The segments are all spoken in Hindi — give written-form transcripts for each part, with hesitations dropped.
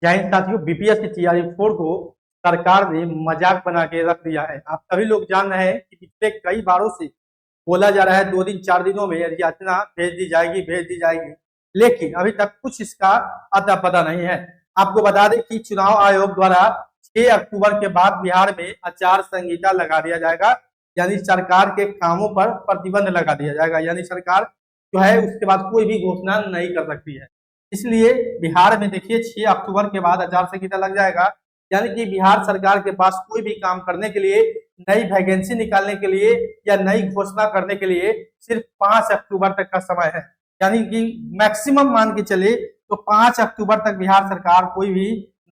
जय हिंद साथियों, बीपीएससी तैयारी 4 को सरकार ने मजाक बना के रख दिया है। आप सभी लोग जान रहे हैं कि पिछले कई बारों से बोला जा रहा है 2 दिन 4 दिनों में याचना भेज दी जाएगी, लेकिन अभी तक कुछ इसका अता पता नहीं है। आपको बता दें कि चुनाव आयोग द्वारा 6 अक्टूबर के बाद बिहार में आचार संहिता लगा दिया जाएगा, यानी सरकार के कामों पर प्रतिबंध लगा दिया जाएगा। यानी सरकार जो है उसके बाद कोई भी घोषणा नहीं कर सकती है। इसलिए बिहार में देखिए 6 अक्टूबर के बाद आचार संहिता लग जाएगा, यानी कि बिहार सरकार के पास कोई भी काम करने के लिए, नई वैकेंसी निकालने के लिए या नई घोषणा करने के लिए सिर्फ 5 अक्टूबर तक का समय है। यानी कि मैक्सिमम मान के चले तो 5 अक्टूबर तक बिहार सरकार कोई भी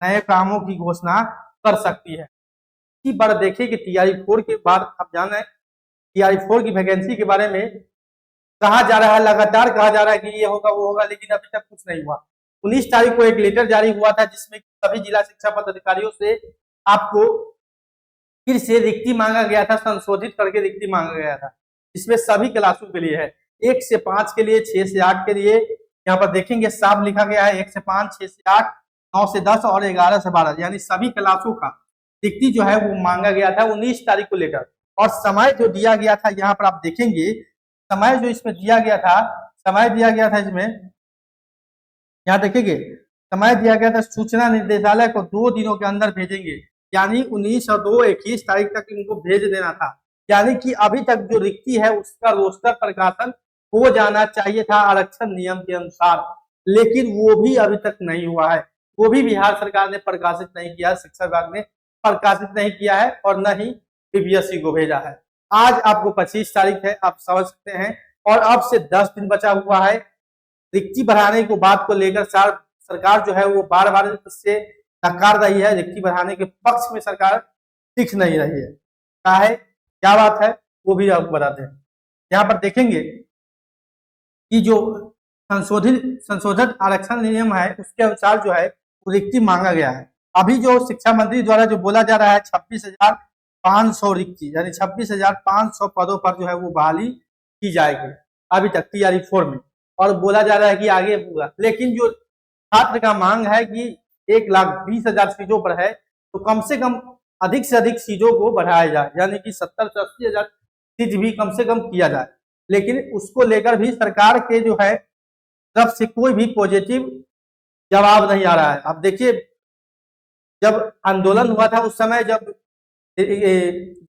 नए कामों की घोषणा कर सकती है। इसी बार देखिए कि टीआरई 4 के बाद आप जान रहे हैं टीआरई 4 की वैकेंसी के बारे में कहा जा रहा है, लगातार कहा जा रहा है कि ये होगा वो होगा, लेकिन अभी तक कुछ नहीं हुआ। 19 तारीख को एक लेटर जारी हुआ था जिसमें सभी जिला शिक्षा पदाधिकारियों से आपको फिर से रिक्ति मांगा गया था, संशोधित करके रिक्ति मांगा गया था। इसमें सभी क्लासों के लिए है, 1 से 5 के लिए, 6 से 8 के लिए। यहाँ पर देखेंगे साफ लिखा गया है 1 से 5, 6 से 8, 9 से 10 और 11 से 12, यानी सभी क्लासों का रिक्ति जो है वो मांगा गया था 19 तारीख को लेकर। और समय जो दिया गया था यहाँ पर आप देखेंगे, समय जो इसमें दिया गया था, समय दिया गया था इसमें, यहाँ देखेंगे समय दिया गया था सूचना निर्देशालय को 2 दिनों के अंदर भेजेंगे, यानी 19 और 2 21 तारीख तक इनको भेज देना था। यानी कि अभी तक जो रिक्ति है उसका रोस्टर प्रकाशन हो जाना चाहिए था आरक्षण नियम के अनुसार, लेकिन वो भी अभी तक नहीं हुआ है। वो भी बिहार सरकार ने प्रकाशित नहीं किया, शिक्षा विभाग ने प्रकाशित नहीं किया है और न ही बीपीएससी को भेजा है। आज आपको 25 तारीख है, आप समझ सकते हैं, और अब से 10 दिन बचा हुआ है। रिक्ति बढ़ाने को बात को लेकर सरकार जो है वो बार बार से नकार रही है। रिक्ति बढ़ाने के पक्ष में सरकार दिख नहीं रही है। क्या बात है वो भी आपको बताते हैं। यहाँ पर देखेंगे कि जो संशोधित आरक्षण नियम है उसके अनुसार जो है वो रिक्ति मांगा गया है। अभी जो शिक्षा मंत्री द्वारा जो बोला जा रहा है 26,500 रिक्ति, यानी 26,500 पदों पर जो है वो बहाली की जाएगी अभी तक टीआरई 4 में, और बोला जा रहा है कि आगे होगा। लेकिन जो छात्र का मांग है कि 1,20,000 सीटों पर है, तो कम से कम अधिक से अधिक सीटों को बढ़ाया जाए, यानी कि 70 से 80,000 सीट भी कम से कम किया जाए। लेकिन उसको लेकर भी सरकार के जो है तरफ से कोई भी पॉजिटिव जवाब नहीं आ रहा है। अब देखिए जब आंदोलन हुआ था उस समय जब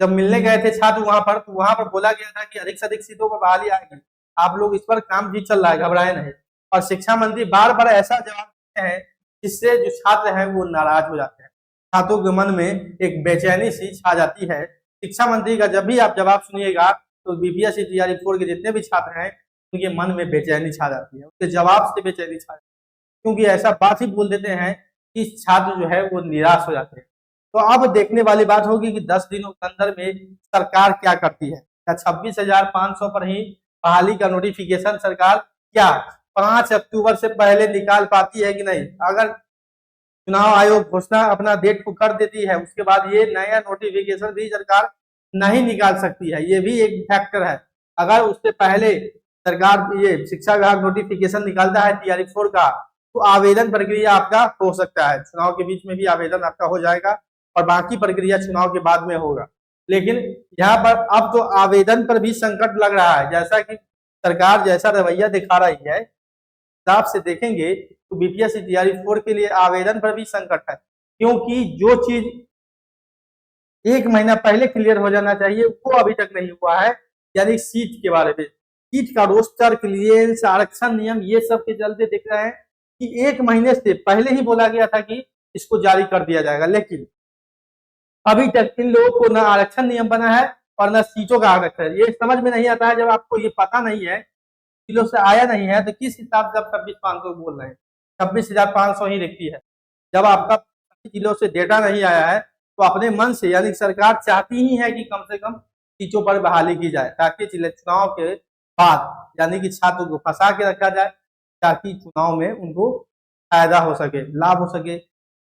मिलने गए थे छात्र वहां पर, तो वहां पर बोला गया था कि अधिक से अधिक सीटों पर बहाली आएगी, आप लोग इस पर काम भी चल रहा है, घबराए नहीं। और शिक्षा मंत्री बार बार ऐसा जवाब देते हैं जिससे जो छात्र हैं वो नाराज हो जाते हैं, छात्रों के मन में एक बेचैनी सी छा जाती है। शिक्षा मंत्री का जब भी आप जवाब सुनिएगा तो बीपीएससी तैयारी 4 के जितने भी छात्र हैं उनके मन में बेचैनी छा जाती है, उनके जवाब से बेचैनी छा जाती है, क्योंकि ऐसा बात ही बोल देते हैं कि छात्र जो है वो निराश हो जाते हैं। तो अब देखने वाली बात होगी कि 10 दिनों के अंदर में सरकार क्या करती है। क्या 26,500 पर ही बहाली का नोटिफिकेशन सरकार क्या 5 अक्टूबर से पहले निकाल पाती है कि नहीं? अगर चुनाव आयोग घोषणा अपना डेट को कर देती है, उसके बाद ये नया नोटिफिकेशन भी सरकार नहीं निकाल सकती है, ये भी एक फैक्टर है। अगर उससे पहले सरकार ये शिक्षा विभाग नोटिफिकेशन निकालता है टीआरई 4 का, तो आवेदन प्रक्रिया आपका हो सकता है, चुनाव के बीच में भी आवेदन आपका हो जाएगा और बाकी प्रक्रिया चुनाव के बाद में होगा। लेकिन यहाँ पर अब तो आवेदन पर भी संकट लग रहा है, जैसा कि सरकार जैसा रवैया दिखा रही है, हिसाब से देखेंगे तो बीपीएससी तैयारी 4 के लिए आवेदन पर भी संकट है, क्योंकि जो चीज 1 महीना पहले क्लियर हो जाना चाहिए वो अभी तक नहीं हुआ है। यानी सीट के बारे में, सीट का रोस्टर, क्लियरेंस, आरक्षण नियम, ये सब के चलते दिख रहे हैं कि 1 महीने से पहले ही बोला गया था कि इसको जारी कर दिया जाएगा, लेकिन अभी तक इन लोगों को न आरक्षण नियम बना है और न सीटों का आरक्षण। ये समझ में नहीं आता है, जब आपको ये पता नहीं है, जिलों से आया नहीं है, तो किस हिसाब से आप 26,500 बोल रहे हैं? 26,500 ही दिखती है। जब आपका जिलों से डेटा नहीं आया है तो अपने मन से, यानी सरकार चाहती ही है कि कम से कम सीटों पर बहाली की जाए, ताकि चुनाव के बाद यानी कि छात्रों को फंसा के रखा जाए, ताकि चुनाव में उनको फायदा हो सके, लाभ हो सके,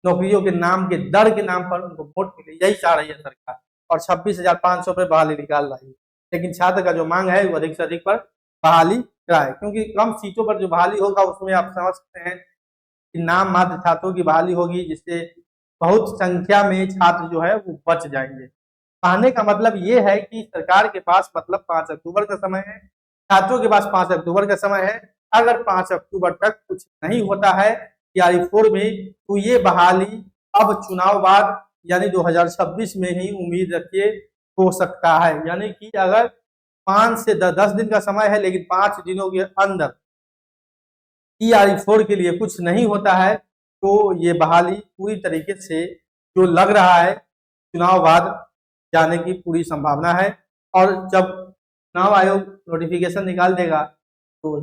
नौकरियों के नाम के दर के नाम पर उनको वोट मिले, यही चाह रही है सरकार। और 26,500 पर बहाली निकाल रही है, लेकिन छात्र का जो मांग है वो अधिक से अधिक पर बहाली कराए, क्योंकि कम सीटों पर जो बहाली होगा उसमें आप समझ सकते हैं कि नाम मात्र छात्रों की बहाली होगी, जिससे बहुत संख्या में छात्र जो है वो बच जाएंगे। कहने का मतलब ये है कि सरकार के पास मतलब 5 अक्टूबर का समय है, छात्रों के पास 5 अक्टूबर का समय है। अगर 5 अक्टूबर तक कुछ नहीं होता है तैयारी 4 में, तो ये बहाली अब चुनाव बाद यानी 2026 में ही उम्मीद रखिए हो सकता है। यानी कि अगर 5 से 10 दिन का समय है, लेकिन 5 दिनों के अंदर तैयारी 4 के लिए कुछ नहीं होता है, तो ये बहाली पूरी तरीके से जो लग रहा है चुनाव बाद जाने की पूरी संभावना है। और जब चुनाव आयोग नोटिफिकेशन निकाल देगा तो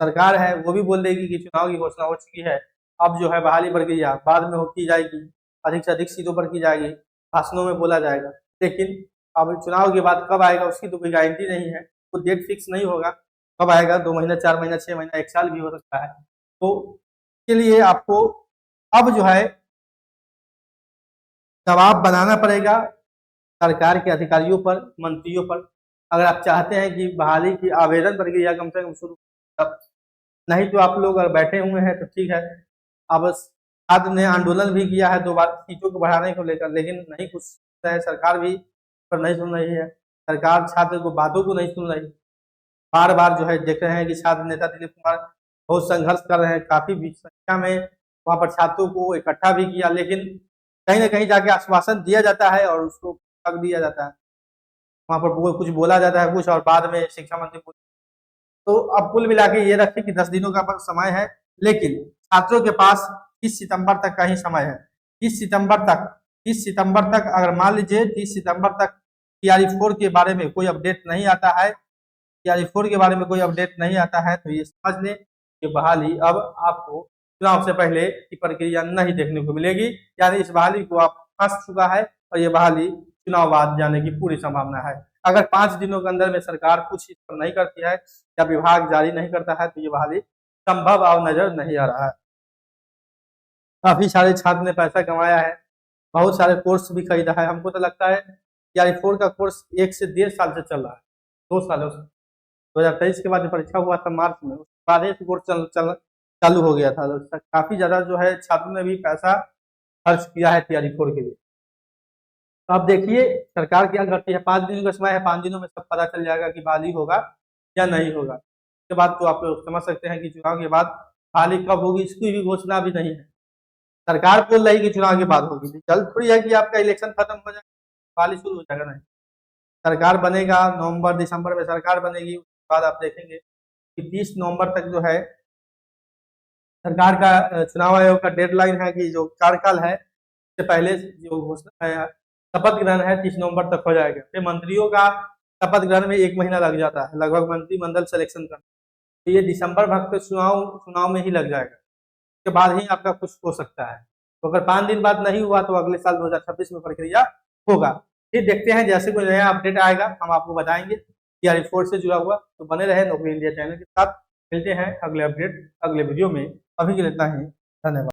सरकार है वो भी बोल देगी कि चुनाव की घोषणा हो चुकी है, अब जो है बहाली प्रक्रिया बाद में की जाएगी, अधिक से अधिक सीटों पर की जाएगी, भाषणों में बोला जाएगा। लेकिन अब चुनाव के बाद कब आएगा उसकी तो कोई गारंटी नहीं है, वो डेट फिक्स नहीं होगा, कब आएगा 2 महीना, 4 महीना, 6 महीना, 1 साल भी हो सकता है। तो इसके लिए आपको अब जो है दबाव बनाना पड़ेगा सरकार के अधिकारियों पर, मंत्रियों पर। अगर आप चाहते हैं कि बहाली की आवेदन प्रक्रिया कम से कम शुरू, तब नहीं तो आप लोग अगर बैठे हुए हैं तो ठीक है। अब छात्र ने आंदोलन भी किया है 2 बार सीटों को बढ़ाने को लेकर, लेकिन नहीं कुछ है, सरकार भी पर नहीं सुन रही है, सरकार छात्र को बातों को नहीं सुन रही। बार बार जो है देख रहे हैं कि छात्र नेता दिलीप कुमार बहुत संघर्ष कर रहे हैं, काफी संख्या में वहां पर छात्रों को इकट्ठा भी किया, लेकिन कहीं ना कहीं जाके आश्वासन दिया जाता है और उसको ठग दिया जाता है। वहां पर वो कुछ बोला जाता है कुछ और बाद में शिक्षा मंत्री को। तो अब कुल मिला के ये रखें कि 10 दिनों का समय है, लेकिन छात्रों के पास 30 सितंबर तक का ही समय है। 30 सितंबर तक अगर मान लीजिए 30 सितंबर तक तैयारी 4 के बारे में कोई अपडेट नहीं आता है, तैयारी 4 के बारे में कोई अपडेट नहीं आता है, तो ये समझ लें कि बहाली अब आपको चुनाव से पहले की प्रक्रिया नहीं देखने को मिलेगी। यानी इस बहाली को आप फंस चुका है और ये बहाली चुनाव बाद जाने की पूरी संभावना है। अगर 5 दिनों के अंदर में सरकार कुछ इस पर नहीं करती है या विभाग जारी नहीं करता है, तो ये बहाली संभव अब नजर नहीं आ रहा है। काफी सारे छात्र ने पैसा कमाया है, बहुत सारे कोर्स भी खरीदा है। हमको तो लगता है तैयारी 4 का कोर्स 1 से 1.5 साल से चल रहा है, 2 सालों से। 2023 के बाद जो परीक्षा हुआ था मार्च में, उसके बाद ही कोर्स चालू हो गया था। तो काफी ज्यादा जो है छात्रों ने भी पैसा खर्च किया है तैयारी 4 के लिए। तो अब देखिए सरकार क्या करती है। 5 दिनों का समय है, 5 दिनों में सब पता चल जाएगा कि बहाली होगा या नहीं होगा। उसके बाद तो आप लोग समझ सकते हैं कि चुनाव के बाद बहाली कब होगी इसकी भी घोषणा भी नहीं है। सरकार बोल रही कि चुनाव के बाद होगी, जल्द थोड़ी है कि आपका इलेक्शन खत्म हो जाए बहाली शुरू हो जाएगा, नहीं। सरकार बनेगा नवंबर दिसंबर में सरकार बनेगी, उसके बाद आप देखेंगे कि 30 नवंबर तक जो है सरकार का चुनाव आयोग का डेडलाइन है कि जो कार्यकाल है उससे पहले जो घोषणा है शपथ ग्रहण है 30 नवंबर तक हो जाएगा। फिर मंत्रियों का शपथ ग्रहण में 1 महीना लग जाता है लगभग मंत्रिमंडल सिलेक्शन करने, तो ये दिसंबर भर के चुनाव में ही लग जाएगा। उसके बाद ही आपका कुछ हो सकता है। तो अगर 5 दिन बाद नहीं हुआ तो अगले साल 2026 में प्रक्रिया होगा। फिर देखते हैं, जैसे कोई नया अपडेट आएगा हम आपको बताएंगे तैयारी 4 से जुड़ा हुआ। तो बने रहे नौकरी इंडिया चैनल के साथ। मिलते हैं अगले अपडेट अगले वीडियो में। अभी के लिए इतना ही, धन्यवाद।